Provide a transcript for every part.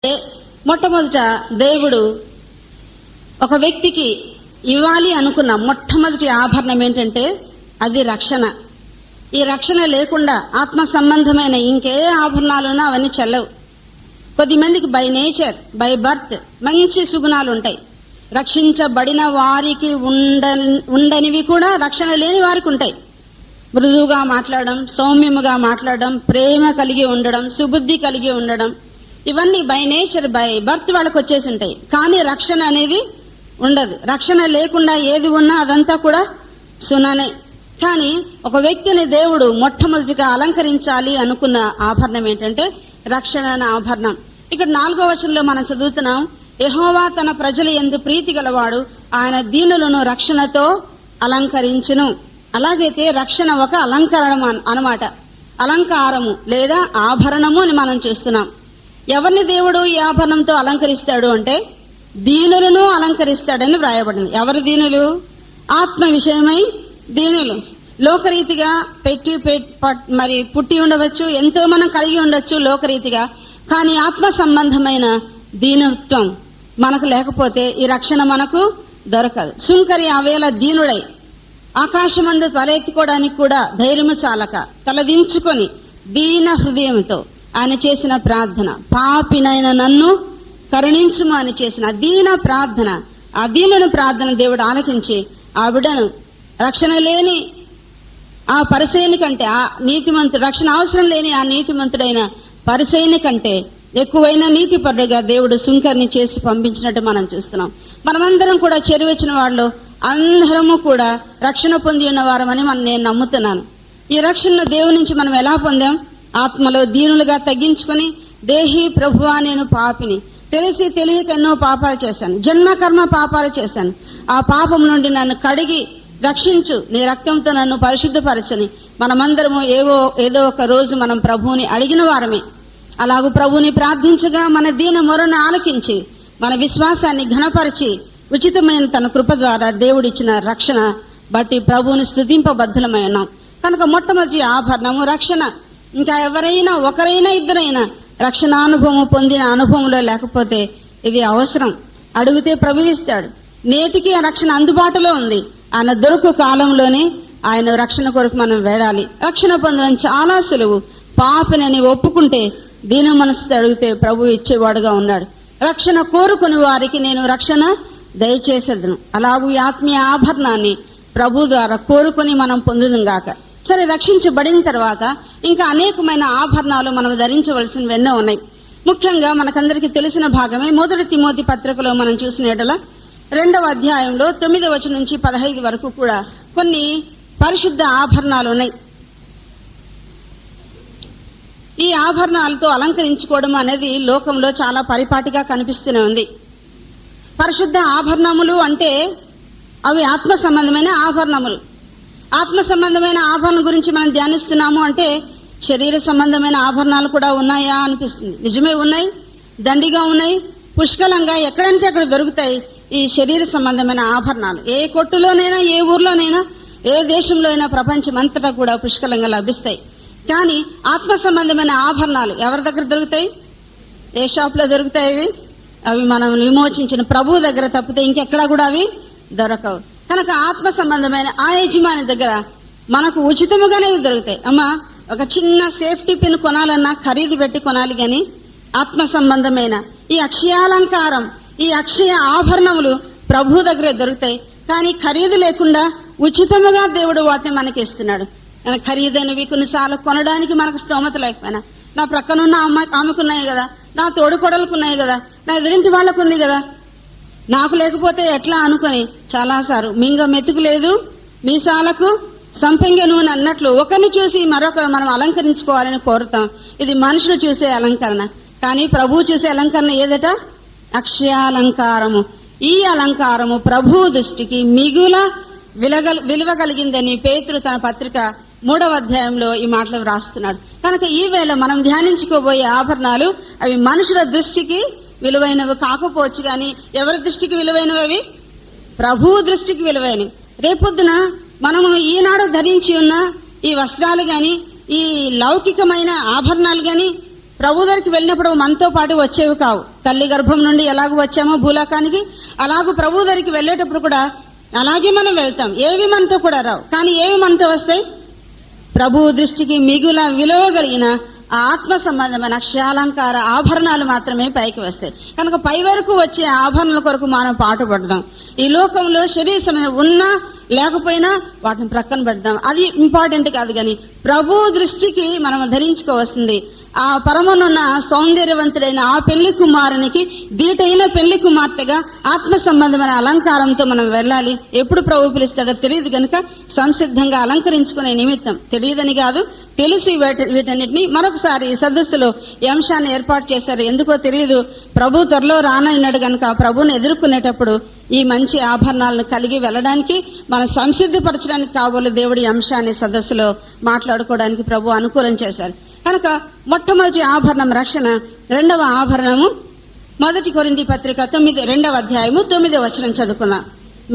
మొట్టమొదట దేవుడు ఒక వ్యక్తికి ఇవ్వాలి అనుకున్న మొట్టమొదటి ఆభరణం ఏంటంటే అది రక్షణ. ఈ రక్షణ లేకుండా ఆత్మ సంబంధమైన ఇంకే ఆభరణాలున్నా అవన్నీ చెల్లవు. కొద్దిమందికి బై నేచర్, బై బర్త్ మంచి సుగుణాలు ఉంటాయి. రక్షించబడిన వారికి ఉండనివి కూడా రక్షణ లేని వారికి ఉంటాయి. మృదువుగా మాట్లాడడం, సౌమ్యముగా మాట్లాడడం, ప్రేమ కలిగి ఉండడం, సుబుద్ధి కలిగి ఉండడం, ఇవన్నీ బై నేచర్, బై బర్త్ వాళ్ళకు వచ్చేసి ఉంటాయి. కానీ రక్షణ అనేది ఉండదు. రక్షణ లేకుండా ఏది ఉన్నా అదంతా కూడా సున్ననే. కానీ ఒక వ్యక్తిని దేవుడు మొట్టమొదటిగా అలంకరించాలి అనుకున్న ఆభరణం ఏంటంటే రక్షణ అనే ఆభరణం. ఇక్కడ 4వ వచనంలో మనం చదువుతున్నాం, యెహోవా తన ప్రజల యందు ప్రీతి గలవాడు, ఆయన దీనులను రక్షణతో అలంకరించును. అలాగైతే రక్షణ ఒక అలంకరణం అన్నమాట. అలంకారము లేదా ఆభరణము అని మనం చూస్తున్నాం. ఎవరిని దేవుడు ఈ ఆభరణంతో అలంకరిస్తాడు అంటే దీనులను అలంకరిస్తాడని వ్రాయబడింది. ఎవరు దీనులు? ఆత్మ విషయమై దీనులు. లోకరీతిగా మరి పుట్టి ఉండవచ్చు, ఎంతో మనం కలిగి ఉండొచ్చు లోకరీతిగా. కానీ ఆత్మ సంబంధమైన దీనత్వం మనకు లేకపోతే ఈ రక్షణ మనకు దొరకదు. సుంకరి ఆవేళ దీనుడై ఆకాశమందు తలెత్తుకోవడానికి కూడా ధైర్యము చాలక తలదించుకొని దీన హృదయంతో ఆయన చేసిన ప్రార్థన, పాపినైన నన్ను కరుణించుము అని చేసిన దీన ప్రార్థన, ఆ దీనుని ప్రార్థన దేవుడు ఆలకించి ఆ బిడ్డను రక్షణ లేని ఆ పరిసయ్యుని కంటే, ఆ నీతిమంతుడు, రక్షణ అవసరం లేని ఆ నీతిమంతుడైన పరిసయ్యుని కంటే ఎక్కువైన నీతిపరుడుగా దేవుడు సుంకర్ని చేసి పంపించినట్టు మనం చూస్తున్నాం. మనమందరం కూడా చేరువచ్చిన వాళ్ళు అందరము కూడా రక్షణ పొంది ఉన్నవారమని నేను నమ్ముతున్నాను. ఈ రక్షణను దేవుని నుంచి మనం ఎలా పొందాం? ఆత్మలో దీనులుగా తగ్గించుకుని, దేహి ప్రభువా నేను పాపిని, తెలిసి తెలియక ఎన్నో పాపాలు చేశాను, జన్మకర్మ పాపాలు చేశాను, ఆ పాపం నుండి నన్ను కడిగి రక్షించు, నీ రక్తంతో నన్ను పరిశుద్ధపరచని మనమందరము ఏదో ఒక రోజు మనం ప్రభువుని అడిగిన వారమే. అలాగూ ప్రభువుని ప్రార్థించగా మన దీన మొరను ఆలకించి మన విశ్వాసాన్ని ఘనపరిచి ఉచితమైన తన కృప ద్వారా దేవుడిచ్చిన రక్షణ బట్టి ప్రభువుని స్తుతింపబద్ధులమై ఉన్నాం. కనుక మొట్టమొదటి ఆభరణము రక్షణ. ఇంకా ఎవరైనా ఒకరైనా ఇద్దరైనా రక్షణానుభవం పొందిన అనుభవంలో లేకపోతే ఇది అవసరం. అడిగితే ప్రభువిస్తాడు. నేటికి ఆ రక్షణ అందుబాటులో ఉంది. ఆయన దొరుకు కాలంలోనే ఆయన రక్షణ కొరకు మనం వేడాలి. రక్షణ పొందడం చాలా సులువు. పాపినని ఒప్పుకుంటే దీన మనసుతో అడిగితే ప్రభు ఇచ్చేవాడుగా ఉన్నాడు. రక్షణ కోరుకుని వారికి నేను రక్షణ దయచేసేదను. అలాగూ ఈ ఆత్మీయ ఆభరణాన్ని ప్రభు ద్వారా కోరుకుని మనం పొందుదాం గాక. సరే, రక్షించబడిన తర్వాత ఇంకా అనేకమైన ఆభరణాలు మనం ధరించవలసినవి ఎన్నో ఉన్నాయి. ముఖ్యంగా మనకందరికీ తెలిసిన భాగమే 1 తిమోతి పత్రికలో మనం చూసిన ఎడల 2వ అధ్యాయంలో 9వ వచనం నుంచి 15 వరకు కూడా కొన్ని పరిశుద్ధ ఆభరణాలు ఉన్నాయి. ఈ ఆభరణాలతో అలంకరించుకోవడం అనేది లోకంలో చాలా పరిపాటిగా కనిపిస్తూనే ఉంది. పరిశుద్ధ ఆభరణములు అంటే అవి ఆత్మ సంబంధమైన ఆభరణములు. ఆత్మ సంబంధమైన ఆభరణం గురించి మనం ధ్యానిస్తున్నాము అంటే శరీర సంబంధమైన ఆభరణాలు కూడా ఉన్నాయా అనిపిస్తుంది. నిజమే, ఉన్నాయి, దండిగా ఉన్నాయి, పుష్కలంగా ఎక్కడంటే అక్కడ దొరుకుతాయి ఈ శరీర సంబంధమైన ఆభరణాలు. ఏ కొట్టులోనైనా, ఏ ఊర్లోనైనా, ఏ దేశంలో అయినా ప్రపంచం అంతటా కూడా పుష్కలంగా లభిస్తాయి. కానీ ఆత్మ సంబంధమైన ఆభరణాలు ఎవరి దగ్గర దొరుకుతాయి? ఏ షాప్లో దొరుకుతాయి? అవి మనం విమోచించిన ప్రభువు దగ్గర తప్పితే ఇంకెక్కడా కూడా అవి దొరకవు. కనుక ఆత్మ సంబంధమైన ఆ యజమాని దగ్గర మనకు ఉచితముగానే దొరుకుతాయి. అమ్మా, ఒక చిన్న సేఫ్టీ పిన్ కొనాలన్నా ఖరీదు పెట్టి కొనాలి. కానీ ఆత్మ సంబంధమైన ఈ అక్షయాలంకారం, ఈ అక్షయ ఆభరణములు ప్రభు దగ్గరే దొరుకుతాయి. కానీ ఖరీదు లేకుండా ఉచితముగా దేవుడు వాటిని మనకి ఇస్తున్నాడు. ఖరీదైనవి కొన్నిసార్లు కొనడానికి మనకు స్తోమత లేకపోయినా, నా ప్రక్కనున్న ఆమెకున్నాయి కదా, నా తోడుకొడలుకున్నాయి కదా, నా ఎదురింటి వాళ్ళకు ఉంది కదా, నాకు లేకపోతే ఎట్లా అనుకుని చాలాసార్లు మింగ మెతుకు లేదు మీసాలకు సంపెంగ నూనె అన్నట్లు ఒకరిని చూసి మరొకరు మనం అలంకరించుకోవాలని కోరుతాం. ఇది మనుషులు చూసే అలంకరణ. కానీ ప్రభువు చూసే అలంకరణ ఏదట? అక్షయాలంకారము. ఈ అలంకారము ప్రభు దృష్టికి మిగుల విలువ కలిగిందని పేతురు తన పత్రిక 3వ అధ్యాయంలో ఈ మాటలు వ్రాస్తున్నాడు. కనుక ఈ వేళ మనం ధ్యానించుకోబోయే ఆభరణాలు అవి మనుషుల దృష్టికి విలువైనవి కాకపోవచ్చు. కానీ ఎవరి దృష్టికి విలువైనవి? అవి ప్రభు దృష్టికి విలువైనవి. రేపొద్దున మనము ఈనాడు ధరించి ఉన్న ఈ వస్త్రాలు గాని, ఈ లౌకికమైన ఆభరణాలు గాని ప్రభు దగ్గరికి వెళ్ళినప్పుడు మనతో పాటు వచ్చేవి కావు. తల్లి గర్భం నుండి ఎలాగ వచ్చామో భూలోకానికి, అలాగూ ప్రభు దగ్గరికి వెళ్ళేటప్పుడు కూడా అలాగే మనం వెళ్తాం. ఏవి మనతో కూడా రావు, కానీ ఏవి మనతో వస్తాయి? ప్రభు దృష్టికి మిగుల విలువ కలిగిన ఆ ఆత్మ సంబంధమైన అక్షరాలంకార ఆభరణాలు మాత్రమే పైకి వస్తాయి. కనుక పై వరకు వచ్చే ఆభరణాల కొరకు మనం పాటుపడదాం. ఈ లోకంలో శరీర సంబంధం ఉన్నా లేకపోయినా వాటిని ప్రక్కన పెడదాం, అది ఇంపార్టెంట్ కాదు. కానీ ప్రభు దృష్టికి మనం ధరించుకోవస్తుంది. ఆ పరమనున్న సౌందర్యవంతుడైన ఆ పెళ్లి కుమారునికి దీటైన పెళ్లి కుమార్తెగా ఆత్మ సంబంధమైన అలంకారంతో మనం వెళ్ళాలి. ఎప్పుడు ప్రభు పిలుస్తాడో తెలియదు కనుక సంసిద్ధంగా అలంకరించుకునే నిమిత్తం, తెలియదని కాదు, తెలిసి వీటన్నిటిని మరొకసారి సదస్సులో ఈ అంశాన్ని ఏర్పాటు చేశారు. ఎందుకో తెలియదు, ప్రభు త్వరలో రానన్నాడు కనుక ప్రభుని ఎదుర్కొనేటప్పుడు ఈ మంచి ఆభరణాలను కలిగి వెళ్ళడానికి, మనం సంసిద్ధపరచడానికి కాబోలు దేవుడి అంశాన్ని సదస్సులో మాట్లాడుకోవడానికి ప్రభు అనుకూలం చేశారు. కనుక మొట్టమొదటి ఆభరణం రక్షణ. రెండవ ఆభరణము 1 కొరింథీ పత్రిక 2వ అధ్యాయము 9వ వచనం చదువుకుందాం.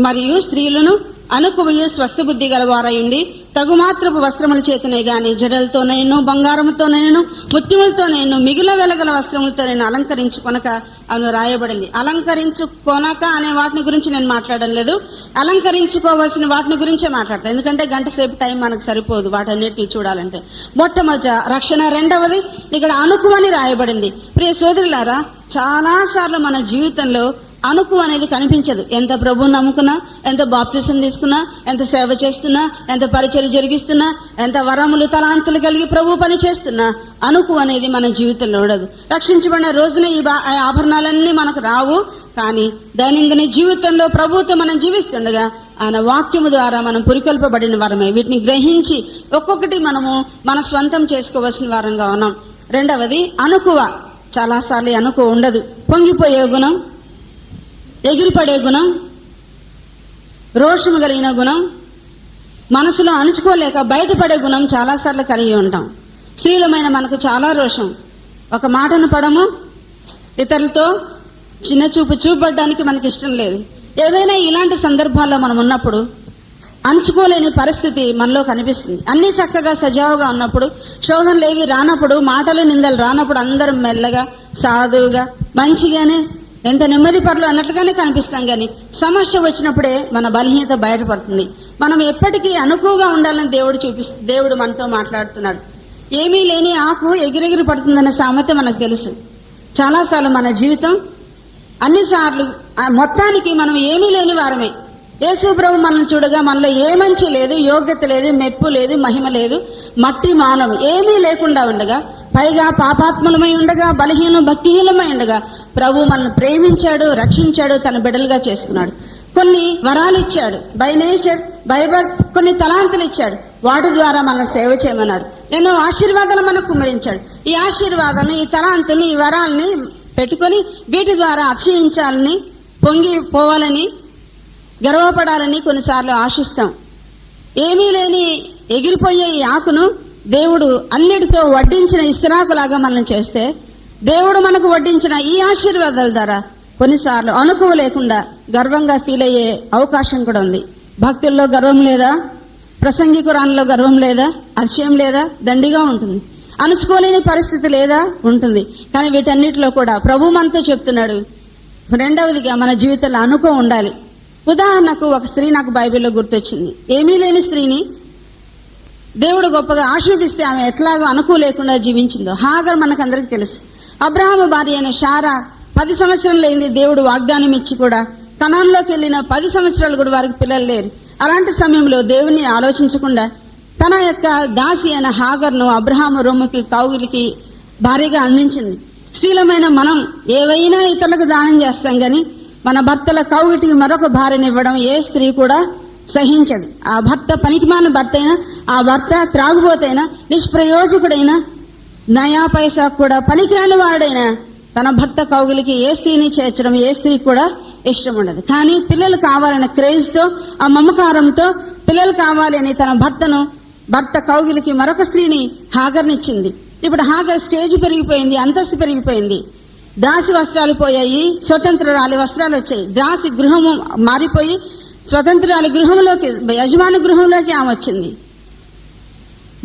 మరియు స్త్రీలను అనుకువయు స్వస్థ బుద్ధి గలవారయుండి తగుమాత్రపు వస్త్రముల చేతనే గాని జడలతోనైను బంగారముతోనైను ముత్యములతోనైను మిగుల వెలగల వస్త్రములతోనైను అలంకరించుకొనక అని రాయబడింది. అలంకరించుకొనక అనే వాటిని గురించి నేను మాట్లాడడం లేదు, అలంకరించుకోవాల్సిన వాటిని గురించే మాట్లాడతాను. ఎందుకంటే గంట సేపు టైం మనకు సరిపోదు వాటన్నిటిని చూడాలంటే. మొట్టమొదట రక్షణ, రెండవది ఇక్కడ అనుకువని రాయబడింది. ప్రియ సోదరులారా, చాలా సార్లు మన జీవితంలో అనుకు అనేది కనిపించదు. ఎంత ప్రభువుని నమ్ముకున్నా, ఎంత బాప్తిసం తీసుకున్నా, ఎంత సేవ చేస్తున్నా, ఎంత పరిచర్య జరిగిస్తున్నా, ఎంత వరములు తలాంతులు కలిగి ప్రభు పని చేస్తున్నా అనుకు అనేది మన జీవితంలో ఉండదు. రక్షించబడిన రోజున ఈ ఆభరణాలన్నీ మనకు రావు, కానీ దైనందిన జీవితంలో ప్రభువుతో మనం జీవిస్తుండగా ఆయన వాక్యము ద్వారా మనం పురికొల్పబడిన వారమే. వీటిని గ్రహించి ఒక్కొక్కటి మనము మన స్వంతం చేసుకోవాల్సిన వారంగా ఉన్నాం. రెండవది అనుకువ. చాలాసార్లు అనుకువ ఉండదు. పొంగిపోయే గుణం, ఎగిరిపడే గుణం, రోషము కలిగిన గుణం, మనసులో అణుచుకోలేక బయటపడే గుణం చాలాసార్లు కలిగి ఉంటాం. స్త్రీలమైన మనకు చాలా రోషం. ఒక మాటను పడము, ఇతరులతో చిన్న చూపు చూపడానికి మనకి ఇష్టం లేదు. ఏవైనా ఇలాంటి సందర్భాల్లో మనం ఉన్నప్పుడు అంచుకోలేని పరిస్థితి మనలో కనిపిస్తుంది. అన్ని చక్కగా సజావుగా ఉన్నప్పుడు, శోధనలు ఏవి రానప్పుడు, మాటలు నిందలు రానప్పుడు అందరం మెల్లగా సాధువుగా మంచిగానే ఎంత నెమ్మది పరులు అన్నట్లుగానే కనిపిస్తాం. కానీ సమస్య వచ్చినప్పుడే మన బలహీనత బయటపడుతుంది. మనం ఎప్పటికీ అనుకువగా ఉండాలని దేవుడు మనతో మాట్లాడుతున్నాడు. ఏమీ లేని ఆకు ఎగిరెగిరి పడుతుందన్న సామెత మనకు తెలుసు. చాలాసార్లు మన జీవితం అన్నిసార్లు మొత్తానికి మనం ఏమీ లేని వారమే. యేసు ప్రభు మనల్ని చూడగా మనలో ఏ మంచి లేదు, యోగ్యత లేదు, మెప్పు లేదు, మహిమ లేదు, మట్టి మానవం ఏమీ లేకుండా ఉండగా, పైగా పాపాత్మలమై ఉండగా, భక్తిహీనమై ఉండగా ప్రభు మనల్ని ప్రేమించాడు, రక్షించాడు, తన బిడ్డలుగా చేసుకున్నాడు. కొన్ని వరాలు ఇచ్చాడు, బై నేచర్, బై బర్త్ కొన్ని తలాంతులు ఇచ్చాడు. వాటి ద్వారా మనల్ని సేవ చేయమన్నాడు. ఎన్నో ఆశీర్వాదాలు మనకు కుమ్మరించాడు. ఈ ఆశీర్వాదాలను, ఈ తలాంతుల్ని, ఈ వరాలని పెట్టుకొని వీటి ద్వారా అతిశయించాలని, పొంగిపోవాలని, గర్వపడాలని కొన్నిసార్లు ఆశిస్తాం. ఏమీ లేని ఎగిరిపోయే ఈ ఆకును దేవుడు అన్నిటితో వడ్డించిన ఇస్తరాకులాగా మనం చేస్తే, దేవుడు మనకు వడ్డించిన ఈ ఆశీర్వాదాల ద్వారా కొన్నిసార్లు అనుకువ లేకుండా గర్వంగా ఫీల్ అయ్యే అవకాశం కూడా ఉంది. భక్తుల్లో గర్వం లేదా, ప్రసంగికురాల్లో గర్వం లేదా, అతిశయం లేదా, దండిగా ఉంటుంది. అణుచుకోలేని పరిస్థితి లేదా, ఉంటుంది. కానీ వీటన్నిటిలో కూడా ప్రభు మనతో చెప్తున్నాడు, రెండవదిగా మన జీవితంలో అనుకో ఉండాలి. ఉదాహరణకు ఒక స్త్రీ నాకు బైబిల్లో గుర్తొచ్చింది. ఏమీ లేని స్త్రీని దేవుడు గొప్పగా ఆశీర్వదిస్తే ఆమె ఎట్లాగో అనుకోలేకుండా జీవించిందో. హాగర్ మనకందరికి తెలుసు. అబ్రహాము భార్య అయిన శారా 10 సంవత్సరాలు అయింది దేవుడు వాగ్దానం ఇచ్చి కూడా. కనాన్లోకి వెళ్ళిన 10 సంవత్సరాలు కూడా వారికి పిల్లలు లేరు. అలాంటి సమయంలో దేవుని ఆలోచించకుండా తన యొక్క దాసి అయిన హాగర్ను అబ్రహాము రొమ్ముకి, కౌగిలికి భార్యగా అందించింది. స్త్రీలమైన మనం ఏవైనా ఇతరులకు దానం చేస్తాం, కానీ మన భర్తల కౌగిటికి మరొక భార్యను ఇవ్వడం ఏ స్త్రీ కూడా సహించదు. ఆ భర్త పనికిమాలిన భర్త అయినా, ఆ భర్త త్రాగుబోతైనా, నిష్ప్రయోజకుడైనా, నయా పైసా కూడా పనికిరాని వాడైనా తన భర్త కౌగిలికి ఏ స్త్రీని చేర్చడం ఏ స్త్రీకి కూడా ఇష్టం ఉండదు. కానీ పిల్లలు కావాలన్న క్రేజ్తో, ఆ మమకారంతో పిల్లలు కావాలి అని తన భర్త కౌగిలికి మరొక స్త్రీని హాగర్నిచ్చింది. ఇప్పుడు హాగర్ స్టేజ్ పెరిగిపోయింది, అంతస్తు పెరిగిపోయింది. దాసి వస్త్రాలు పోయాయి, స్వతంత్రురాలి వస్త్రాలు వచ్చాయి. దాసి గృహము మారిపోయి స్వతంత్రురాలి గృహంలోకి, యజమాని గృహంలోకి ఆమె వచ్చింది.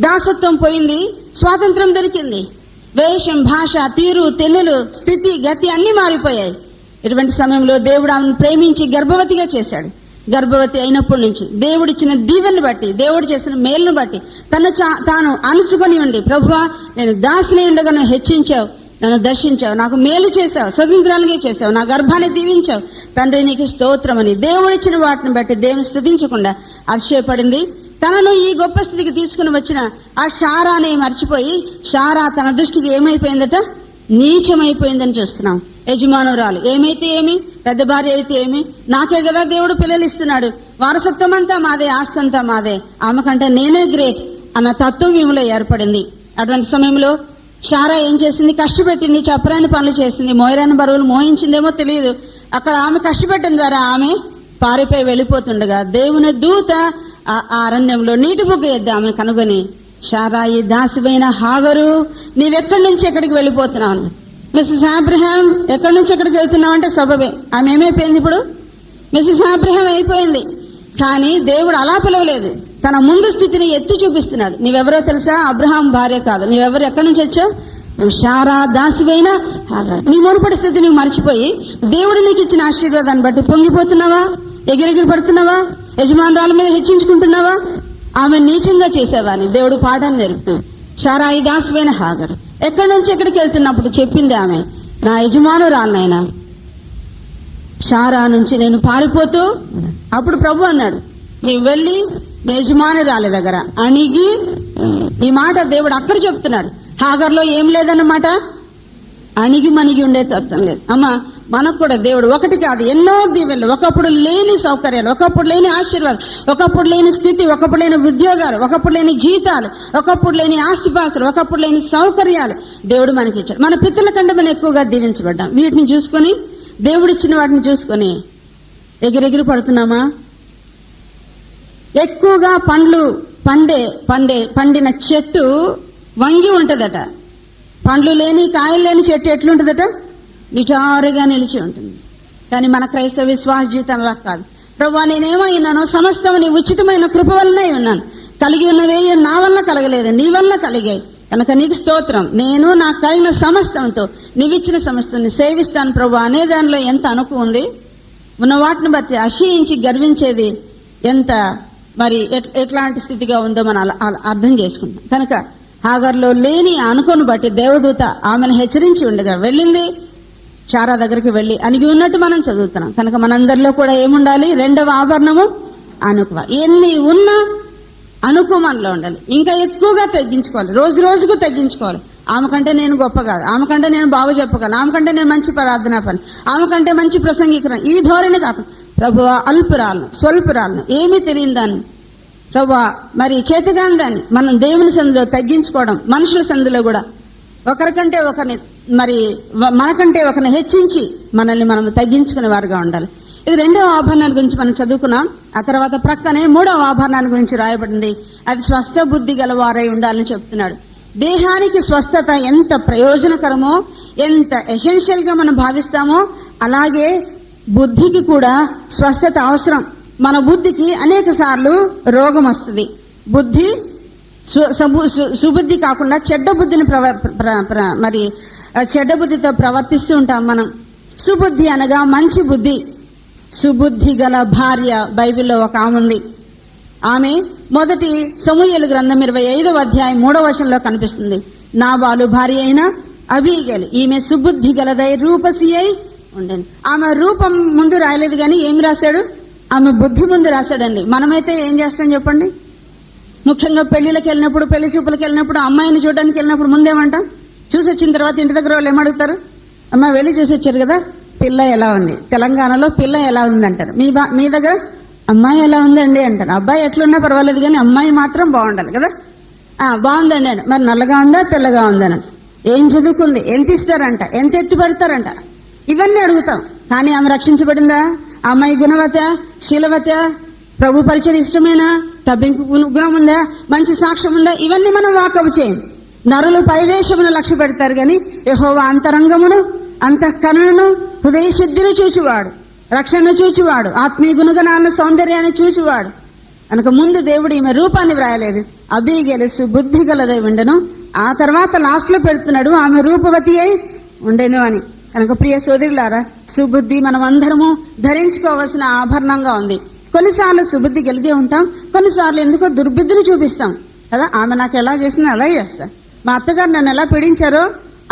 దాసత్వం పోయింది, స్వాతంత్రం దొరికింది. వేషం, భాష, తీరు, తెన్నులు, స్థితి, గతి అన్ని మారిపోయాయి. ఇటువంటి సమయంలో దేవుడు ఆమెను ప్రేమించి గర్భవతిగా చేశాడు. గర్భవతి అయినప్పటి నుంచి దేవుడిచ్చిన దీవెనను బట్టి, దేవుడు చేసిన మేలును బట్టి తాను అణుచుకొని ఉండి, ప్రభువా నేను దాసిని ఉండగా నువ్వు హెచ్చించావు, నన్ను దర్శించావు, నాకు మేలు చేశావు, స్వతంత్రాలుగా చేశావు, నా గర్భాన్ని దీవించావు, తండ్రి నీకు స్తోత్రమని దేవుడిచ్చిన వాటిని బట్టి దేవుని స్తుతించకుండా అతిశయపడింది. తనను ఈ గొప్ప స్థితికి తీసుకుని వచ్చిన ఆ శారాని మర్చిపోయి, శారా తన దృష్టికి ఏమైపోయిందట? నీచమైపోయిందని చూస్తున్నాం. యజమానురాలు ఏమైతే ఏమి, పెద్ద భార్య అయితే ఏమి, నాకే కదా దేవుడు పిల్లలు ఇస్తున్నాడు, వారసత్వం అంతా మాదే, ఆస్తి అంతా మాదే, ఆమెకంటే నేనే గ్రేట్ అన్న తత్వం ఈమెలో ఏర్పడింది. అటువంటి సమయంలో శారా ఏం చేసింది? కష్టపెట్టింది, చెప్పరాని పనులు చేసింది, మోయరాని బరువులు మోయించిందేమో తెలియదు. అక్కడ ఆమె కష్టపెట్టిన ద్వారా ఆమె పారిపోయి వెళ్ళిపోతుండగా దేవుని దూత ఆ అరణ్యంలో నీటి బుగ్గ ఎద్దు ఆమెను కనుగొని, శారా, ఈ దాసివైన హాగరు, నీవెక్కడి నుంచి ఎక్కడికి వెళ్ళిపోతున్నావు? మిస్సెస్ అబ్రహాం, ఎక్కడి నుంచి ఎక్కడికి వెళ్తున్నావు అంటే సబబే. ఆమె ఏమైపోయింది? ఇప్పుడు మిస్సెస్ అబ్రహాం అయిపోయింది. కానీ దేవుడు అలా పిలవలేదు, తన ముందు స్థితిని ఎత్తి చూపిస్తున్నాడు. నీవెవరో తెలుసా? అబ్రహాం భార్య కాదు. నీవెవరు, ఎక్కడి నుంచి వచ్చావు? నువ్వు శారా, దాసివైన హాగరు. నీ మునుపటి స్థితి నువ్వు మర్చిపోయి దేవుడు నీకు ఇచ్చిన ఆశీర్వాదాన్ని బట్టి పొంగిపోతున్నావా? ఎగిరెగిరి పడుతున్నావా? యజమానురాల మీద హెచ్చించుకుంటున్నావా? ఆమె నీచంగా చేసావా అని దేవుడు పాఠాన్ని నేర్పుతూ, శారా, ఈ దాసివైన హాగరు ఎక్కడి నుంచి ఎక్కడికి వెళ్తున్నప్పుడు చెప్పింది ఆమె, నా యజమానురాలనైనా శారా నుంచి నేను పారిపోతూ. అప్పుడు ప్రభు అన్నాడు, నీవు వెళ్ళి నీ యజమానురాలి దగ్గర అణిగి. ఈ మాట దేవుడు అక్కడ చెప్తున్నాడు. హాగర్లో ఏం లేదన్నమాట, అణిగి మణిగి ఉండే తత్వం లేదు. అమ్మా, మనకు కూడా దేవుడు ఒకటి కాదు ఎన్నో దీవెనలు, ఒకప్పుడు లేని సౌకర్యాలు, ఒకప్పుడు లేని ఆశీర్వాదాలు, ఒకప్పుడు లేని స్థితి, ఒకప్పుడు లేని ఉద్యోగాలు, ఒకప్పుడు లేని జీతాలు, ఒకప్పుడు లేని ఆస్తిపాస్తులు, ఒకప్పుడు లేని సౌకర్యాలు దేవుడు మనకి ఇచ్చాడు. మన పితరుల కంటే మనం ఎక్కువగా దీవించబడ్డాం. వీటిని చూసుకొని, దేవుడిచ్చిన వాటిని చూసుకొని ఎగిరెగిరి పడుతున్నామా? ఎక్కువగా పండిన చెట్టు వంగి ఉంటదట. పండ్లు లేని, కాయలు లేని చెట్టు ఎట్లుంటదట? నిటారుగా నిలిచి ఉంటుంది. కానీ మన క్రైస్తవ విశ్వాస జీవితం అలా కాదు. ప్రభువా, నేనేమై ఉన్నానో సమస్తం నీ ఉచితమైన కృప వల్లనే ఉన్నాను. కలిగి ఉన్నవే నా వల్ల కలగలేదు, నీ వల్ల కలిగాయి కనుక నీకు స్తోత్రం. నేను నాకు కలిగిన సమస్తంతో, నీవిచ్చిన సమస్తాన్ని సేవిస్తాను ప్రభువా అనే దానిలో ఎంత అనుకు ఉంది. ఉన్న వాటిని బట్టి అసహించి గర్వించేది ఎంత మరి ఎట్లాంటి స్థితిగా ఉందో మనం అర్థం చేసుకుంటాం. కనుక హాగర్లో లేని అనుకోను బట్టి దేవదూత ఆమెను హెచ్చరించి ఉండగా వెళ్ళింది. శారా దగ్గరికి వెళ్ళి అణిగి ఉన్నట్టు మనం చదువుతున్నాం. కనుక మనందరిలో కూడా ఏముండాలి? రెండవ ఆభరణము అనుకువ. ఎన్ని ఉన్నా అనుకు మనలో ఉండాలి. ఇంకా ఎక్కువగా తగ్గించుకోవాలి, రోజు రోజుకు తగ్గించుకోవాలి. ఆమె కంటే నేను గొప్ప కాదు, ఆమె కంటే నేను బాగు చెప్పగలను, ఆమె కంటే నేను మంచి ప్రార్థనా పని, ఆమె కంటే మంచి ప్రసంగికులను, ఈ ధోరణి కాకుండా ప్రభువా అల్పురాలను, స్వల్పురాలను, ఏమీ తెలియని దాన్ని, ప్రభువా మరి చేతగాని దాన్ని మనం దేవుని సందులో తగ్గించుకోవడం. మనుషుల సందులో కూడా ఒకరికంటే ఒకరిని మరి మనకంటే ఒకరిని హెచ్చించి మనల్ని మనం తగ్గించుకునే వారుగా ఉండాలి. ఇది రెండవ ఆభరణాన్ని గురించి మనం చదువుకున్నాం. ఆ తర్వాత ప్రక్కనే మూడవ ఆభరణాన్ని గురించి రాయబడింది. అది స్వస్థ బుద్ధి గలవారై ఉండాలని చెప్తున్నాడు. దేహానికి స్వస్థత ఎంత ప్రయోజనకరమో, ఎంత ఎసెన్షియల్ గా మనం భావిస్తామో, అలాగే బుద్ధికి కూడా స్వస్థత అవసరం. మన బుద్ధికి అనేక సార్లు రోగం వస్తుంది. బుద్ధి సుబుద్ధి కాకుండా చెడ్డ బుద్ధిని మరి చెడ్డ బుద్ధితో ప్రవర్తిస్తూ ఉంటాం మనం. సుబుద్ధి అనగా మంచి బుద్ధి. సుబుద్ధి గల భార్య బైబిల్లో ఒక ఆమె ఉంది. ఆమె మొదటి సమూయేలు గ్రంథం 25వ అధ్యాయం 3వ వచనంలో కనిపిస్తుంది. నాబాలు భార్య అయిన అబీగేలు, ఈమె సుబుద్ధి గలదై రూపసి అయి ఉండేది. ఆమె రూపం ముందు రాయలేదు కానీ ఏమి రాశాడు? ఆమె బుద్ధి ముందు రాశాడండి. మనమైతే ఏం చేస్తాం చెప్పండి? ముఖ్యంగా పెళ్లిళ్ళకి వెళ్ళినప్పుడు, పెళ్లి చూపులకు వెళ్ళినప్పుడు, అమ్మాయిని చూడడానికి వెళ్ళినప్పుడు ముందేమంటాం? చూసి వచ్చిన తర్వాత ఇంటి దగ్గర వాళ్ళు ఏమడుగుతారు? అమ్మాయి వెళ్ళి చూసి వచ్చారు కదా, పిల్ల ఎలా ఉంది? తెలంగాణలో పిల్ల ఎలా ఉంది అంటారు. మీ దగ్గర అమ్మాయి ఎలా ఉందండి అంటారు. అబ్బాయి ఎట్లున్నా పర్వాలేదు కానీ అమ్మాయి మాత్రం బాగుండాలి కదా. బాగుందండి అంట. మరి నల్లగా ఉందా తెల్లగా ఉందని, ఏం చదువుకుంది, ఎంత ఇస్తారంట, ఎంత ఎత్తి పెడతారంట, ఇవన్నీ అడుగుతాం. కానీ ఆమె రక్షించబడిందా? అమ్మాయి గుణవత, శీలవత, ప్రభు పరిచయం ఇష్టమేనా, తబ్బింపు గుణం ఉందా, మంచి సాక్ష్యం ఉందా, ఇవన్నీ మనం వాకపు చేయం. నరులు పైవేషమును లక్ష్య పెడతారు కానీ యెహోవా అంతరంగమును, అంతఃకరణను, హృదయ శుద్ధిని చూచివాడు, రక్షణను చూచివాడు, ఆత్మీయ గుణగణాలను, సౌందర్యాన్ని చూచివాడు. కనుక ముందు దేవుడు ఈమె రూపాన్ని వ్రాయలేదు. అబీగెలు బుద్ధి గలదై ఉండను, ఆ తర్వాత లాస్ట్ లో పెడుతున్నాడు, ఆమె రూపవతి అయి ఉండెను అని. కనుక ప్రియ సోదరులారా, సుబుద్ధి మనం అందరము ధరించుకోవాల్సిన ఆభరణంగా ఉంది. కొన్నిసార్లు సుబుద్ధి కలిగి ఉంటాం, కొన్నిసార్లు ఎందుకో దుర్బుద్ధిని చూపిస్తాం కదా. ఆమె నాకు ఎలా చేసిందో అలాగే చేస్తా. మా అత్తగారు నన్ను ఎలా పీడించారో,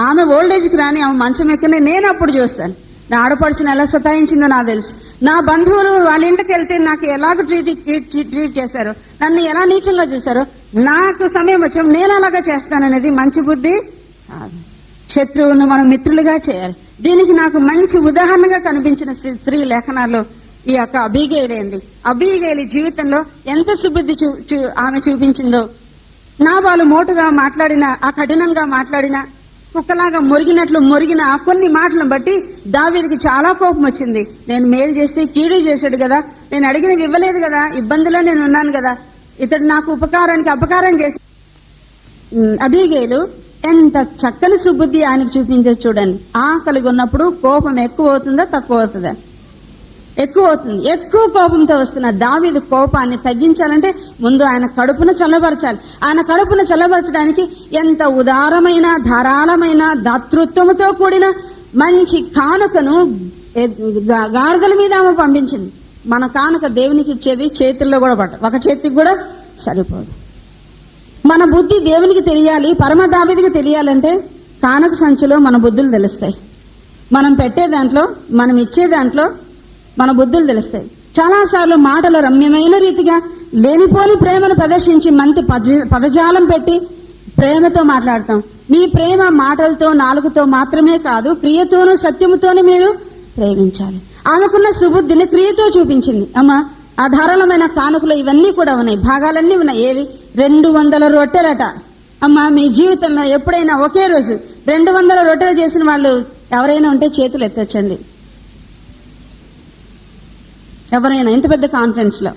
ఆమె ఓల్డేజ్కి రాని ఆమె మంచం ఎక్కనే నేను అప్పుడు చూస్తాను. నా ఆడపడుచుని ఎలా సతాయించిందో నాకు తెలుసు. నా బంధువులు వాళ్ళ ఇంటికి వెళ్తే నాకు ఎలాగ ట్రీట్ చేశారో, నన్ను ఎలా నీచంగా చూశారో, నాకు సమయం వచ్చాం నేను అలాగా చేస్తాననేది మంచి బుద్ధి కాదు. శత్రువును మనం మిత్రులుగా చేయాలి. దీనికి నాకు మంచి ఉదాహరణగా కనిపించిన స్త్రీ లేఖనాల్లో ఈ యొక్క అబీగైలే అండి. అబీగైలి జీవితంలో ఎంత సుబుద్ధి ఆమె చూపించిందో. నాబాలు మోటుగా మాట్లాడిన, ఆ కఠినంగా మాట్లాడిన, కుక్కలాగా మొరిగిన ఆ కొన్ని మాటలను బట్టి దావీదుకి చాలా కోపం వచ్చింది. నేను మేలు చేస్తే కీడు చేశాడు కదా, నేను అడిగినవి ఇవ్వలేదు కదా, ఇబ్బందిలో నేను ఉన్నాను కదా, ఇతడు నాకు ఉపకారానికి అపకారం చేసి. అబీగైలు ఎంత చక్కని సుబుద్ధి ఆయనకు చూపించారు చూడండి. ఆకలిగా ఉన్నప్పుడు కోపం ఎక్కువ అవుతుందా తక్కువ అవుతుందా? ఎక్కువ అవుతుంది. ఎక్కువ కోపంతో వస్తున్న దావీదు కోపాన్ని తగ్గించాలంటే ముందు ఆయన కడుపును చల్లబరచాలి. ఆయన కడుపును చల్లబరచడానికి ఎంత ఉదారమైన, ధారాళమైన దాతృత్వముతో కూడిన మంచి కానుకను గాడిదల మీద ఆమె పంపించింది. మన కానుక దేవునికి ఇచ్చేది చేతుల్లో కూడా పట్ట, ఒక చేతికి కూడా సరిపోదు. మన బుద్ధి దేవునికి తెలియాలి, పరమ దావీదుకి తెలియాలంటే కానుక సంచిలో మన బుద్ధులు తెలుస్తాయి. మనం పెట్టే దాంట్లో, మనం ఇచ్చే దాంట్లో మన బుద్ధులు తెలుస్తాయి. చాలాసార్లు మాటలు రమ్యమైన రీతిగా లేనిపోని ప్రేమను ప్రదర్శించి మంచి పదజాలం పెట్టి ప్రేమతో మాట్లాడతాం. మీ ప్రేమ మాటలతో, నాలుగుతో మాత్రమే కాదు, క్రియతోనూ సత్యముతోనే మీరు ప్రేమించాలి. ఆమెకున్న సుబుద్ధిని క్రియతో చూపించింది. అమ్మ, ఆ ధారాళమైన కానుకలు ఇవన్నీ కూడా ఉన్నాయి, భాగాలన్నీ ఉన్నాయి. ఏవి? 200 రొట్టెలట. అమ్మ, మీ జీవితంలో ఎప్పుడైనా ఒకే రోజు 200 రొట్టెలు చేసిన వాళ్ళు ఎవరైనా ఉంటే చేతులు ఎత్తొచ్చండి. ఎవరైనా ఇంత పెద్ద కాన్ఫరెన్స్ లో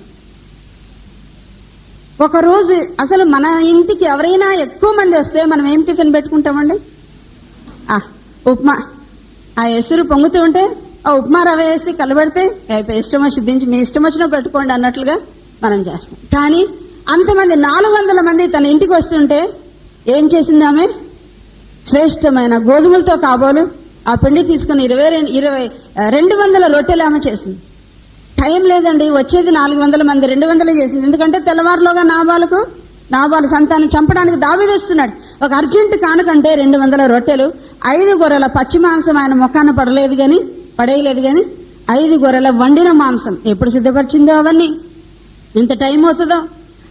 ఒక రోజు అసలు మన ఇంటికి ఎవరైనా ఎక్కువ మంది వస్తే మనం ఏం టిఫిన్ పెట్టుకుంటామండి? ఉప్మా. ఆ ఎసురు పొంగుతూ ఉంటే ఆ ఉప్మా రవ వేసి కలబెడితే ఇష్టం వచ్చి దించి మీ ఇష్టం వచ్చినా పెట్టుకోండి అన్నట్లుగా మనం చేస్తాం. కానీ అంతమంది 400 మంది తన ఇంటికి వస్తుంటే ఏం చేసింది ఆమె? శ్రేష్టమైన గోధుమలతో కాబోలు ఆ పిండి తీసుకుని 200 రొట్టెలు ఆమె చేసింది. టైం లేదండి, వచ్చేది 400 మంది, 200 చేసింది. ఎందుకంటే తెల్లవారులోగా నాబాలు సంతానం చంపడానికి దావీదు వస్తున్నాడు. ఒక అర్జెంట్ కానుకంటే 200 రొట్టెలు, 5 గొర్రెల పచ్చి మాంసం ఆయన ముఖాన పడేయలేదు గాని 5 గొర్రెల వండిన మాంసం ఎప్పుడు సిద్ధపరిచిందో అవన్నీ ఎంత టైం అవుతుందో.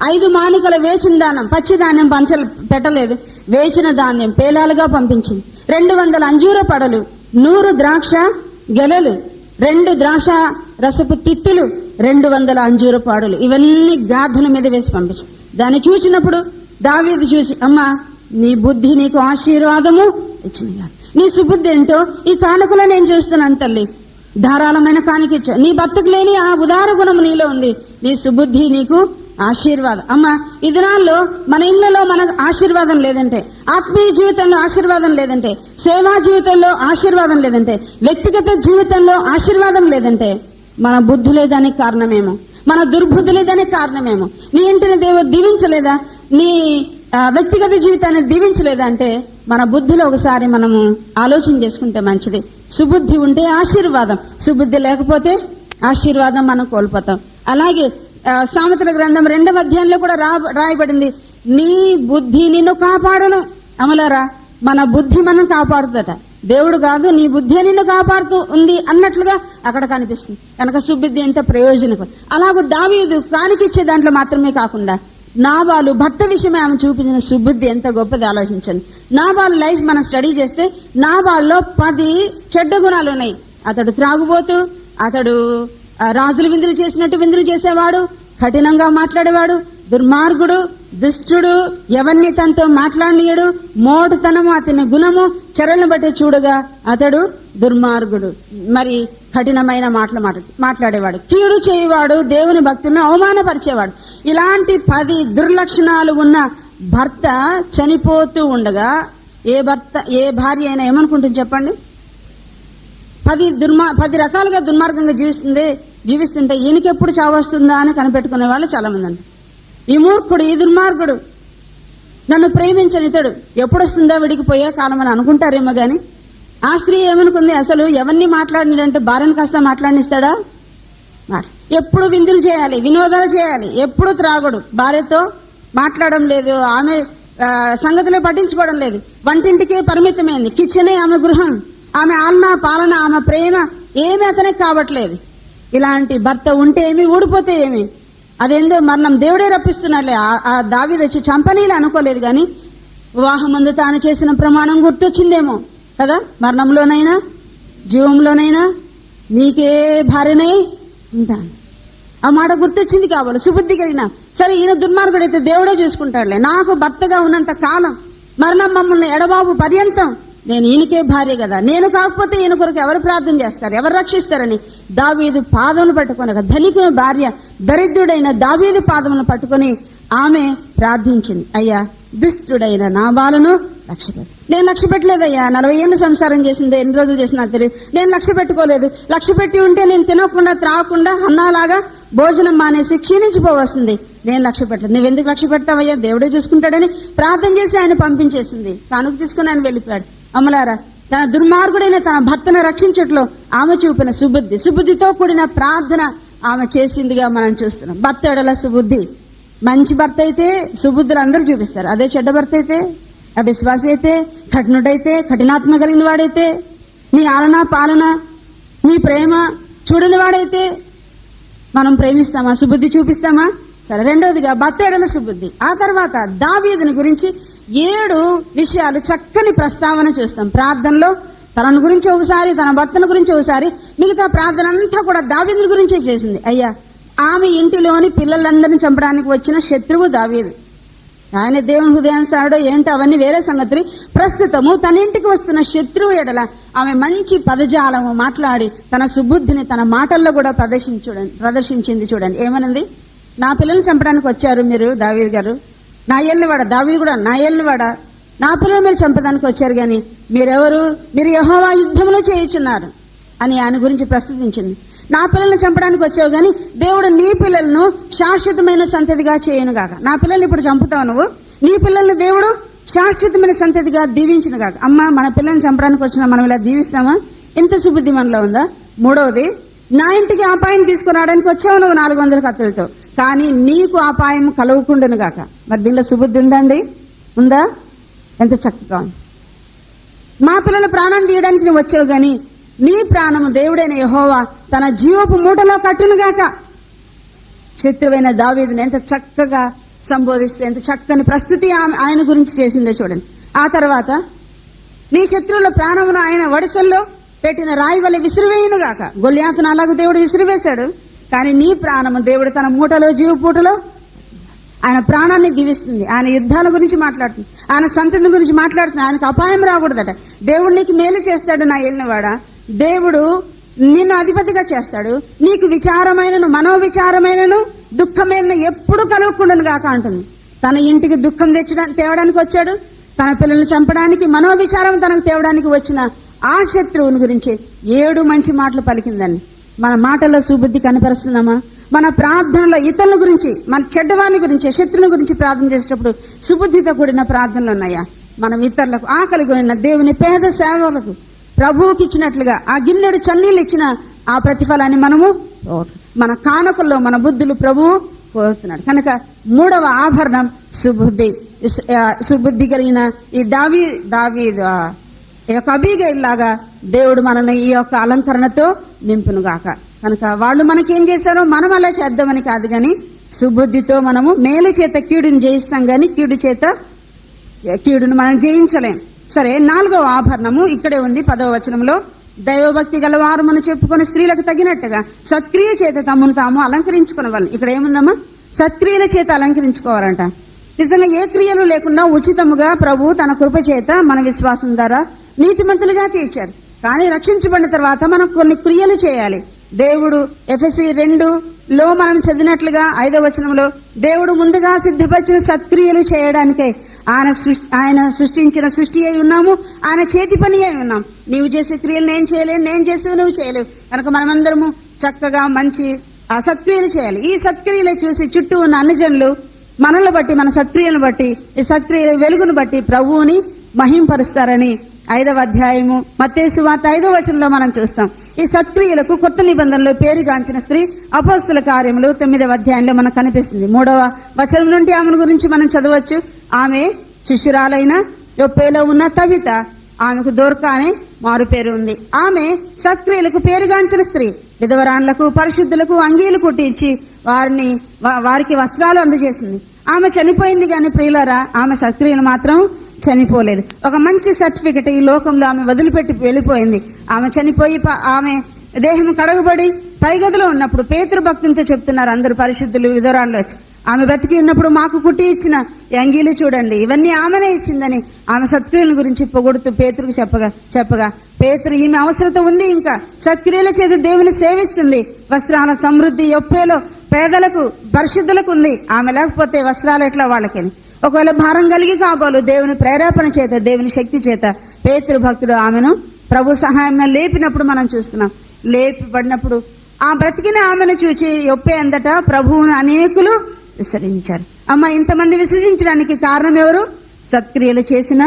5 మానికల వేచిన దానం, పచ్చి ధాన్యం పెట్టలేదు, వేచిన ధాన్యం పేలాలుగా పంపించింది. 200 అంజూర పడలు, 100 ద్రాక్ష గెలలు, 2 ద్రాక్ష రసపు తిత్తులు, 200 అంజూర పాడులు, ఇవన్నీ గాధల మీద వేసి పంపించింది. దాన్ని చూసినప్పుడు దావీదు చూసి, అమ్మా, నీ బుద్ధి నీకు ఆశీర్వాదము ఇచ్చింది. నీ సుబుద్ధి ఏంటో ఈ కానుకలో నేను చూస్తున్నాను తల్లి. ధారాళమైన కానుక ఇచ్చా. నీ భర్తకు లేని ఆ ఉదార గుణం నీలో ఉంది. నీ సుబుద్ధి నీకు ఆశీర్వాదం. అమ్మా, ఈ దినాల్లో మన ఇళ్లలో మనకు ఆశీర్వాదం లేదంటే, ఆత్మీయ జీవితంలో ఆశీర్వాదం లేదంటే, సేవా జీవితంలో ఆశీర్వాదం లేదంటే, వ్యక్తిగత జీవితంలో ఆశీర్వాదం లేదంటే మన బుద్ధులే దానికి కారణమేమో, మన దుర్బుద్ధులే దానికి కారణమేమో. నీ ఇంటిని దేవుడు దీవించలేదా? నీ వ్యక్తిగత జీవితాన్ని దీవించలేదా అంటే మన బుద్ధిలో ఒకసారి మనము ఆలోచన చేసుకుంటే మంచిది. సుబుద్ధి ఉంటే ఆశీర్వాదం, సుబుద్ధి లేకపోతే ఆశీర్వాదం మనం కోల్పోతాం. అలాగే సామెతల గ్రంథం 2వ అధ్యాయంలో కూడా రాయబడింది, నీ బుద్ధి నిన్ను కాపాడును. అమలారా, మన బుద్ధి మనం కాపాడుతుందట, దేవుడు కాదు, నీ బుద్ధి నిన్ను కాపాడుతూ ఉంది అన్నట్లుగా అక్కడ కనిపిస్తుంది. కనుక సుబుద్ధి ఎంత ప్రయోజనకరం. అలాగే దావీదు కానికిచ్చే దాంట్లో మాత్రమే కాకుండా నాబాలు భర్త విషయమే ఆమె చూపించిన సుబుద్ధి ఎంత గొప్పది ఆలోచించండి. నాబాలు లైఫ్ మనం స్టడీ చేస్తే నాబాల్లో 10 చెడ్డ గుణాలు ఉన్నాయి. అతడు త్రాగుబోతు, అతడు రాజులు విందులు చేసినట్టు విందులు చేసేవాడు, కఠినంగా మాట్లాడేవాడు, దుర్మార్గుడు, దుష్టుడు, ఎవరిని తనతో మాట్లాడనీయడు, మోటుతనము అతని గుణము, చెరలను బట్టి చూడగా అతడు దుర్మార్గుడు, మరి కఠినమైన మాట్లాడేవాడు, కీడు చేయవాడు, దేవుని భక్తులను అవమానపరిచేవాడు. ఇలాంటి 10 దుర్లక్షణాలు ఉన్న భర్త చనిపోతూ ఉండగా ఏ భార్య అయినా ఏమనుకుంటుంది చెప్పండి? 10 రకాలుగా దుర్మార్గంగా జీవిస్తుంటే ఈయనకెప్పుడు చావస్తుందా అని కనిపెట్టుకునే వాళ్ళు చాలా మంది అంటారు. ఈ మూర్ఖుడు, ఈ దుర్మార్గుడు, నన్ను ప్రేమించని ఇతడు ఎప్పుడు వస్తుందా విడికిపోయే కాలం అని అనుకుంటారేమో గాని ఆ స్త్రీ ఏమనుకుంది, అసలు ఎవరిని మాట్లాడినంటే భార్యను కాస్త మాట్లాడినిస్తాడా? ఎప్పుడు విందులు చేయాలి, వినోదాలు చేయాలి, ఎప్పుడు త్రాగుడు, భార్యతో మాట్లాడడం లేదు, ఆమె సంగతిలో పట్టించుకోవడం లేదు, వంటింటికే పరిమితమైంది, కిచెనే ఆమె గృహం, ఆమె ఆలన పాలన, ఆమె ప్రేమ ఏమి అతనికి కావట్లేదు. ఇలాంటి భర్త ఉంటే ఏమి, ఊడిపోతే ఏమి, అదేందో మరణం దేవుడే రప్పిస్తున్నాడులే. ఆ దావీదు వచ్చి చంపనీలు అనుకోలేదు కానీ వివాహం ముందు తాను చేసిన ప్రమాణం గుర్తొచ్చిందేమో కదా, మరణంలోనైనా జీవంలోనైనా నీకే భార్యనే ఉంటాను, ఆ మాట గుర్తొచ్చింది కావాలి. సుబుద్ధి కలిగిన సరే ఈయన దుర్మార్గుడైతే దేవుడే చూసుకుంటాడులే, నాకు భర్తగా ఉన్నంత కాలం మరణం మమ్మల్ని ఎడబాబు పర్యంతం నేను ఈయనకే భార్య కదా, నేను కాకపోతే ఈయన కొరకు ఎవరు ప్రార్థన చేస్తారు, ఎవరు రక్షిస్తారని దావీదు పాదములు పట్టుకొని, ధనికుని భార్య దరిద్రుడైన దావీదు పాదములను పట్టుకొని ఆమె ప్రార్థించింది, అయ్యా దుష్టుడైన నాబాలును లక్ష్యపెట్టు. నేను లక్ష్య పెట్టలేదయ్యా, 40 ఏళ్ళు సంసారం చేసింది, ఎన్ని రోజులు చేసినా తెలియదు, నేను లక్ష్య పెట్టుకోలేదు. లక్ష్య పెట్టి ఉంటే నేను తినకుండా త్రాగకుండా అన్నాలాగా భోజనం మానేసి క్షీణించిపోవస్తుంది. నేను లక్ష్య పెట్టలేదు. నువ్వెందుకు లక్ష్య పెడతావయ్యా, దేవుడే చూసుకుంటాడని ప్రార్థన చేసి ఆయన పంపించేసింది. కానుక తీసుకుని ఆయన వెళ్ళిపోయాడు. అమ్మలారా, తన దుర్మార్గుడైన తన భర్తను రక్షించట్లో ఆమె చూపిన సుబుద్ధితో కూడిన ప్రార్థన ఆమె చేసిందిగా మనం చూస్తున్నాం. భర్త ఎడల సుబుద్ధి, మంచి భర్త అయితే సుబుద్ధులు అందరూ చూపిస్తారు. అదే చెడ్డ భర్త అయితే, అవిశ్వాసి అయితే, కఠినుడైతే, కఠినాత్మ కలిగిన వాడైతే, నీ ఆలన పాలన నీ ప్రేమ చూడని వాడైతే మనం ప్రేమిస్తామా, సుబుద్ధి చూపిస్తామా? సరే, రెండోదిగా భర్త ఎడల సుబుద్ధి. ఆ తర్వాత దావీదుని గురించి 7 విషయాలు చక్కని ప్రస్తావన చూస్తాం. ప్రార్థనలో తనను గురించి ఒకసారి, తన భర్తను గురించి ఒకసారి, మిగతా ప్రార్థన అంతా కూడా దావీదుని గురించే చేసింది. అయ్యా, ఆమె ఇంటిలోని పిల్లలందరినీ చంపడానికి వచ్చిన శత్రువు దావీదు. ఆయన దేవుని హృదయానుసారుడో ఏంటో అవన్నీ వేరే సంగతి. ప్రస్తుతము తన ఇంటికి వస్తున్న శత్రువు ఎడల ఆమె మంచి పదజాలము మాట్లాడి తన సుబుద్ధిని తన మాటల్లో కూడా ప్రదర్శించింది. చూడండి ఏమనంది, నా పిల్లల్ని చంపడానికి వచ్చారు మీరు దావీదు గారు, నా ఏళ్ళనివాడ, దావీదు కూడా నా ఏళ్ళనివాడ, నా పిల్లలు మీరు చంపడానికి వచ్చారు కానీ మీరెవరు, మీరు యెహోవా యుద్ధములో చేయుచున్నారు అని ఆయన గురించి ప్రస్తుతించింది. నా పిల్లల్ని చంపడానికి వచ్చావు కానీ దేవుడు నీ పిల్లలను శాశ్వతమైన సంతతిగా చేయను గాక. నా పిల్లల్ని ఇప్పుడు చంపుతావు నువ్వు, నీ పిల్లల్ని దేవుడు శాశ్వతమైన సంతతిగా దీవించిన గాక. అమ్మ, మన పిల్లల్ని చంపడానికి వచ్చినా మనం ఇలా దీవిస్తామా? ఇంత సుబుద్ధి మనలో ఉందా? మూడవది, నా ఇంటికి అపాయం తీసుకురావడానికి వచ్చావు నువ్వు 400 కత్తులతో, కానీ నీకు అపాయం కలవకుండాను గాక. మరి దీనిలో సుబుద్ధి ఉందండి? ఉందా? ఎంత చక్కగా ఉంది. మా పిల్లల ప్రాణం తీయడానికి నువ్వు వచ్చావు కానీ నీ ప్రాణము దేవుడైన యెహోవా తన జీవపు మూటలో కట్టునుగాక. శత్రువైన దావీదుని ఎంత చక్కగా సంబోధిస్తే, ఎంత చక్కని ప్రస్తుతి ఆయన గురించి చేసిందో చూడండి. ఆ తర్వాత, నీ శత్రువుల ప్రాణమును ఆయన వడిసల్లో పెట్టిన రాయి వల్ల విసిరివేయునుగాక. గొల్యాతును అలాగూ దేవుడు విసిరివేశాడు, కానీ నీ ప్రాణము దేవుడు తన మూటలో, జీవపూటలో ఆయన ప్రాణాన్ని దీవిస్తుంది. ఆయన యుద్ధాల గురించి మాట్లాడుతుంది, ఆయన సంతతి గురించి మాట్లాడుతుంది. ఆయనకు అపాయం రాకూడదట. దేవుడు నీకు మేలు చేస్తాడు నా ఏలినవాడ, దేవుడు నిన్ను అధిపతిగా చేస్తాడు, నీకు విచారమైనను మనోవిచారమైనను దుఃఖమైన ఎప్పుడు కలగకుండాను గాక అంటుంది. తన ఇంటికి దుఃఖం తేవడానికి వచ్చాడు, తన పిల్లల్ని చంపడానికి, మనోవిచారం తనకు తేవడానికి వచ్చిన ఆ శత్రువుని గురించి 7 మంచి మాటలు పలికిందండి. మన మాటల్లో సుబుద్ధి కనపరుస్తున్నామా? మన ప్రార్థనలో ఇతరుల గురించి, మన చెడ్డవాని గురించి, శత్రువుని గురించి ప్రార్థన చేసేటప్పుడు సుబుద్ధితో కూడిన ప్రార్థనలు ఉన్నాయా? మనం ఇతరులకు, ఆకలి కొనిన దేవుని పేద సేవలకు ప్రభువుకి ఇచ్చినట్లుగా ఆ గిన్నెడు చన్నీళ్ళు ఇచ్చిన ఆ ప్రతిఫలాన్ని మనము మన కానుకల్లో మన బుద్ధులు ప్రభువు కోరుతున్నాడు. కనుక 3వ ఆభరణం సుబుద్ధి. సుబుద్ధి కలిగిన ఈ దావీదు యొక్క అబీగైల్ లాగా దేవుడు మనల్ని ఈ యొక్క అలంకరణతో నింపును గాక. కనుక వాళ్ళు మనకేం చేశారో మనం అలా చేద్దామని కాదు, కానీ సుబుద్ధితో మనము మేలు చేత కీడుని జయిస్తాం, కానీ కీడును మనం జయించలేం. సరే, 4వ ఆభరణము ఇక్కడే ఉంది 10వ వచనంలో. దైవభక్తి గలవారు మనం చెప్పుకొని స్త్రీలకు తగినట్టుగా సత్క్రియ చేత తమను తాము అలంకరించుకునేవాళ్ళు. ఇక్కడ ఏముందమ్మా? సత్క్రియల చేత అలంకరించుకోవాలంట. నిజంగా ఏ క్రియలు లేకుండా ఉచితముగా ప్రభు తన కృప చేత మన విశ్వాసం ద్వారా నీతిమంతులుగా తీర్చారు. కానీ రక్షించబడిన తర్వాత మనం కొన్ని క్రియలు చేయాలి. దేవుడు ఎఫెసీ 2లో మనం చదివినట్లుగా 5వ వచనంలో దేవుడు ముందుగా సిద్ధపరిచిన సత్క్రియలు చేయడానికే ఆయన సృష్టించిన సృష్టి అయి ఉన్నాము, ఆయన చేతి పని అయి ఉన్నాం. నీవు చేసే క్రియలు నేను చేయలేను, నేను చేసేవి నువ్వు చేయలేవు. కనుక మనమందరము చక్కగా మంచి ఆ సత్క్రియలు చేయాలి. ఈ సత్క్రియలు చూసి చుట్టూ ఉన్న అన్ని జనులు మనల్ని బట్టి, మన సత్క్రియలను బట్టి, ఈ సత్క్రియ వెలుగును బట్టి ప్రభువుని మహింపరుస్తారని 5వ అధ్యాయము మత్తయి సువార్త 5వ వచనంలో మనం చూస్తాం. ఈ సత్క్రియలకు కొత్త నిబంధనలో పేరుగాంచిన స్త్రీ అపోస్తల కార్యములు 9వ అధ్యాయంలో మనకు కనిపిస్తుంది. 3వ వచనం నుండి ఆమెను గురించి మనం చదవచ్చు. ఆమె శిష్యురాలైన యొప్పేలో ఉన్న తబిత, ఆమెకు దోర్కా అనే మారు పేరు ఉంది. ఆమె సత్క్రియలకు పేరుగాంచిన స్త్రీ. విధవరాన్లకు, పరిశుద్ధులకు అంగీలు కుట్టించి వారికి వస్త్రాలు అందజేసింది. ఆమె చనిపోయింది కానీ ప్రియులారా, ఆమె సత్క్రియలు మాత్రం చనిపోలేదు. ఒక మంచి సర్టిఫికెట్ ఈ లోకంలో ఆమె వదిలిపెట్టి వెళ్ళిపోయింది. ఆమె చనిపోయి ఆమె దేహం కడగబడి పైగదిలో ఉన్నప్పుడు పేతురు భక్తునితో చెప్తున్నారు అందరూ పరిశుద్ధులు, విధవరాన్లు వచ్చి, ఆమె బ్రతికి ఉన్నప్పుడు మాకు కుట్టి ఇచ్చిన అంగీలు చూడండి, ఇవన్నీ ఆమెనే ఇచ్చిందని ఆమె సత్క్రియల గురించి పొగుడుతూ పేతురుకు చెప్పగా పేతురు, ఈమె అవసరత ఉంది, ఇంకా సత్క్రియల చేత దేవుని సేవిస్తుంది, వస్త్రాల సమృద్ధి యొప్పేలో పేదలకు పరిశుద్ధులకు ఉంది, ఆమె లేకపోతే వస్త్రాలు ఎట్లా వాళ్ళకని. ఒకవేళ భారం కలిగి కాబోలు దేవుని ప్రేరేపణ చేత, దేవుని శక్తి చేత పేతురు భక్తుడు ఆమెను ప్రభు సహాయం లేపినప్పుడు మనం చూస్తున్నాం. లేపబడినప్పుడు ఆ బ్రతికిన ఆమెను చూచి యొప్పే అందట ప్రభువును అనేకులు విసరించారు. అమ్మ, ఇంతమంది విసర్జించడానికి కారణం ఎవరు? సత్క్రియలు చేసిన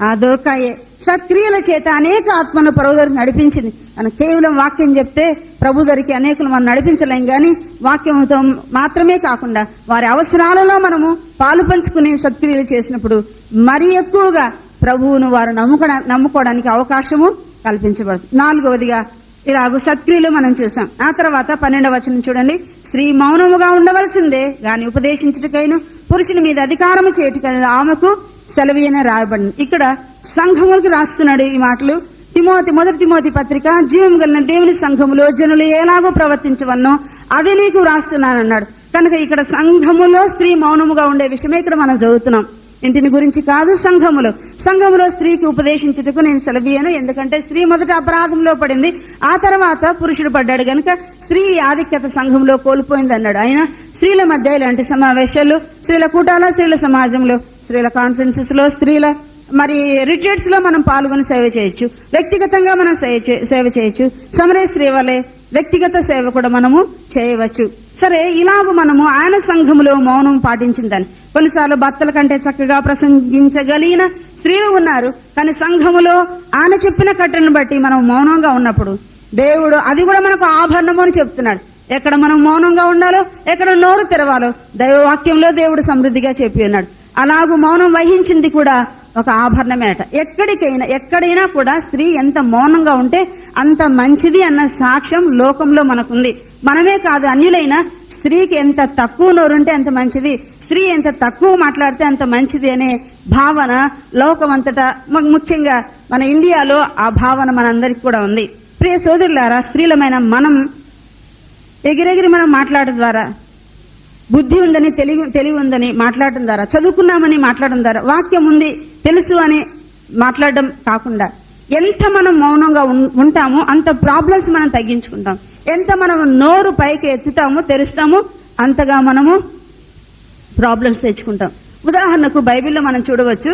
ఆ దోర్కాయే. సత్క్రియల చేత అనేక ఆత్మను ప్రభు దగ్గరికి నడిపించింది. మనం కేవలం వాక్యం చెప్తే ప్రభు దగ్గరికి అనేకులు మనం నడిపించలేం, కానీ వాక్యంతో మాత్రమే కాకుండా వారి అవసరాలలో మనము పాలు పంచుకుని సత్క్రియలు చేసినప్పుడు మరి ఎక్కువగా ప్రభువును వారు నమ్ముకోవడానికి అవకాశము కల్పించబడుతుంది. 4వదిగా ఇలాగూ సత్క్రియలు మనం చూసాం. ఆ తర్వాత 12వ వచనం చూడండి. స్త్రీ మౌనముగా ఉండవలసిందే గాని ఉపదేశించుటకైను పురుషుని మీద అధికారము చేయుటకైను ఆమెకు సెలవీయన రాయబడింది. ఇక్కడ సంఘములకు రాస్తున్నాడు ఈ మాటలు. మొదటి తిమోతి పత్రిక, జీవం కలిగిన దేవుని సంఘములో జనులు ఎలాగో ప్రవర్తించవన్నో అది నీకు రాస్తున్నానన్నాడు. కనుక ఇక్కడ సంఘములో స్త్రీ మౌనముగా ఉండే విషయమే ఇక్కడ మనం చదువుతున్నాం. ఇంటిని గురించి కాదు, సంఘములో స్త్రీకి ఉపదేశించుటకు నేను సెలవీయను. ఎందుకంటే స్త్రీ మొదట అపరాధంలో పడింది, ఆ తర్వాత పురుషుడు పడ్డాడు గనుక స్త్రీ ఆధిక్యత సంఘంలో కోల్పోయింది అన్నాడు. అయినా స్త్రీల మధ్య ఇలాంటి సమావేశాలు, స్త్రీల కూటాల, స్త్రీల సమాజంలో, స్త్రీల కాన్ఫరెన్సెస్ లో, స్త్రీల మరి రిట్రీట్స్ లో మనం పాల్గొని సేవ చేయొచ్చు. వ్యక్తిగతంగా మనం సేవ చేయొచ్చు. సమరయ స్త్రీ వలె వ్యక్తిగత సేవ కూడా మనము చేయవచ్చు. సరే, ఇలాగ మనము ఆయన సంఘములో మౌనం పాటించిందని. కొన్నిసార్లు భర్తల కంటే చక్కగా ప్రసంగించగలిగిన స్త్రీలు ఉన్నారు, కానీ సంఘములో ఆయన చెప్పిన కట్టను బట్టి మనం మౌనంగా ఉన్నప్పుడు దేవుడు అది కూడా మనకు ఆభరణము అని చెప్తున్నాడు. ఎక్కడ మనం మౌనంగా ఉండాలో, ఎక్కడ నోరు తెరవాలో దైవవాక్యంలో దేవుడు సమృద్ధిగా చెప్పి ఉన్నాడు. అలాగూ మౌనం వహించింది కూడా ఒక ఆభరణమేట. ఎక్కడైనా కూడా స్త్రీ ఎంత మౌనంగా ఉంటే అంత మంచిది అన్న సాక్ష్యం లోకంలో మనకుంది. మనమే కాదు, అన్యులైనా స్త్రీకి ఎంత తక్కువ నోరుంటే అంత మంచిది, స్త్రీ ఎంత తక్కువ మాట్లాడితే అంత మంచిది అనే భావన లోకమంతటా, ముఖ్యంగా మన ఇండియాలో ఆ భావన మనందరికి కూడా ఉంది. ప్రియ సోదరులారా, స్త్రీలమైన మనం ఎగిరెగిరి మనం మాట్లాడడం ద్వారా, బుద్ధి ఉందని తెలివి ఉందని మాట్లాడడం ద్వారా, చదువుకున్నామని మాట్లాడడం ద్వారా, వాక్యం ఉంది తెలుసు అని మాట్లాడడం కాకుండా ఎంత మనం మౌనంగా ఉంటామో అంత ప్రాబ్లమ్స్ మనం తగ్గించుకుంటాం. ఎంత మనం నోరు పైకి ఎత్తుతామో తెరుస్తామో అంతగా మనము ప్రాబ్లమ్స్ తెచ్చుకుంటాం. ఉదాహరణకు బైబిల్లో మనం చూడవచ్చు.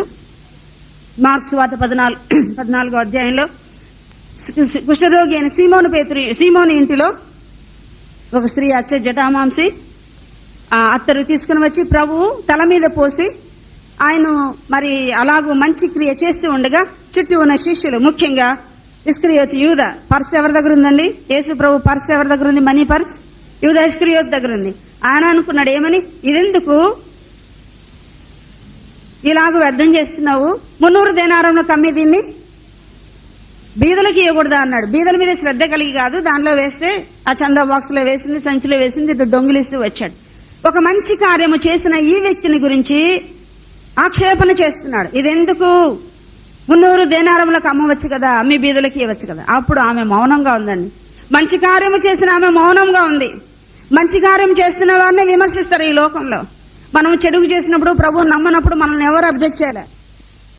మార్క్స్ వార్త 14వ అధ్యాయంలో కుష్ఠరోగి అయిన సీమోను ఇంటిలో ఒక స్త్రీ జటామాంసి అత్తరు తీసుకుని వచ్చి ప్రభువు తల మీద పోసి ఆయన మరి అలాగూ మంచి క్రియ చేస్తూ ఉండగా చుట్టూ ఉన్న శిష్యులు, ముఖ్యంగా ఇస్కరియోతు యూద, పర్స్ ఎవరి దగ్గర ఉందండి? యేసు ప్రభు పర్స్ ఎవరి దగ్గర ఉంది? మనీ పర్స్ యూద ఇస్కరియోతు దగ్గర ఉంది. ఆయన అనుకున్నాడు, ఏమని, ఇదెందుకు ఇలాగ వ్యర్థం చేస్తున్నావు? 300 దేనారంలో కమ్మి దీన్ని బీదలకు ఇవ్వకూడదా అన్నాడు. బీదల మీద శ్రద్ధ కలిగి కాదు, దానిలో వేస్తే ఆ చందా బాక్స్ లో వేసింది, సంచిలో వేసింది, ఇద్దరు దొంగిలిస్తూ వచ్చాడు. ఒక మంచి కార్యము చేసిన ఈ వ్యక్తిని గురించి ఆక్షేపణ చేస్తున్నాడు. ఇదెందుకు? 300 దేనారములకు అమ్మవచ్చు కదా, అమ్మి బీదలకి ఇవ్వచ్చు కదా. అప్పుడు ఆమె మౌనంగా ఉందండి. మంచి కార్యము చేసిన ఆమె మౌనంగా ఉంది. మంచి కార్యం చేస్తున్న వారిని విమర్శిస్తారు ఈ లోకంలో. మనం చెడుగు చేసినప్పుడు, ప్రభువు నమ్మనప్పుడు మనల్ని ఎవరు అబ్జెక్ట్ చేయాలి?